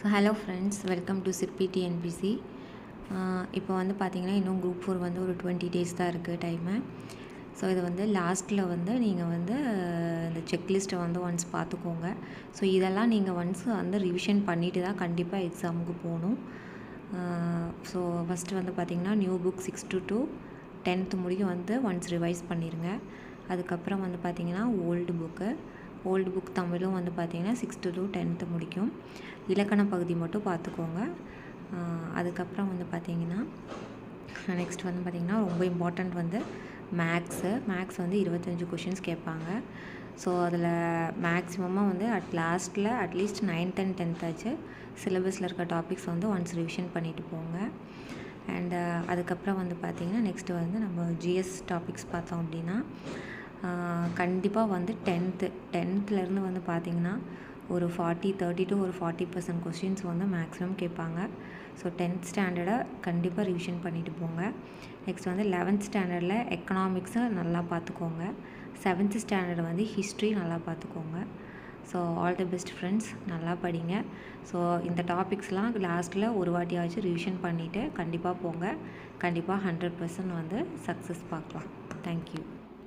So hello friends, welcome to சிற்பி TNPSC. இப்போ வந்து பார்த்திங்கன்னா இன்னும் குரூப் 4 வந்து ஒரு 20 டேஸ் தான் இருக்குது டைமு. ஸோ இது வந்து லாஸ்ட்டில் வந்து நீங்கள் வந்து இந்த செக்லிஸ்ட்டை வந்து ஒன்ஸ் பார்த்துக்கோங்க. ஸோ இதெல்லாம் நீங்கள் ஒன்ஸ் வந்து ரிவிஷன் பண்ணிவிட்டு தான் கண்டிப்பாக எக்ஸாமுக்கு போகணும். ஸோ ஃபஸ்ட்டு வந்து பார்த்திங்கன்னா நியூ புக் 6 to 10th முடியும் வந்து ஒன்ஸ் ரிவைஸ் பண்ணிடுங்க. அதுக்கப்புறம் வந்து பார்த்திங்கன்னா ஓல்டு புக் தமிழும் வந்து பார்த்திங்கன்னா 6th to 10th முடிக்கும். இலக்கண பகுதி மட்டும் பார்த்துக்கோங்க. அதுக்கப்புறம் வந்து பார்த்திங்கன்னா நெக்ஸ்ட் வந்து பார்த்திங்கன்னா ரொம்ப இம்பார்ட்டண்ட் வந்து மேக்ஸ் வந்து 25 கொஷின்ஸ் கேட்பாங்க. ஸோ அதில் மேக்ஸிமமாக வந்து லாஸ்ட்டில் அட்லீஸ்ட் 9th and 10th ஆச்சு சிலபஸில் இருக்க டாபிக்ஸ் வந்து ஒன்ஸ் ரிவிஷன் பண்ணிவிட்டு போங்க. அண்டு அதுக்கப்புறம் வந்து பார்த்திங்கன்னா நெக்ஸ்ட்டு வந்து நம்ம ஜிஎஸ் டாபிக்ஸ் பார்த்தோம் அப்படின்னா கண்டிப்பாக வந்து 10th வந்து பார்த்திங்கன்னா ஒரு 30 to 40% கொஸ்டின்ஸ் வந்து மேக்ஸிமம் கேட்பாங்க. ஸோ 10th ஸ்டாண்டர்டை கண்டிப்பாக ரிவிஷன் பண்ணிவிட்டு போங்க. நெக்ஸ்ட் வந்து 11th ஸ்டாண்டர்டில் எக்கனாமிக்ஸை நல்லா பார்த்துக்கோங்க. 7th ஸ்டாண்டர்டு வந்து ஹிஸ்ட்ரி நல்லா பார்த்துக்கோங்க. So all the best friends, நல்லா படிங்க. ஸோ இந்த டாபிக்ஸ்லாம் லாஸ்ட்டில் ஒரு வாட்டியாச்சும் ரிவிஷன் பண்ணிவிட்டு கண்டிப்பாக போங்க. கண்டிப்பாக 100% வந்து சக்ஸஸ் பார்க்கலாம். தேங்க்யூ.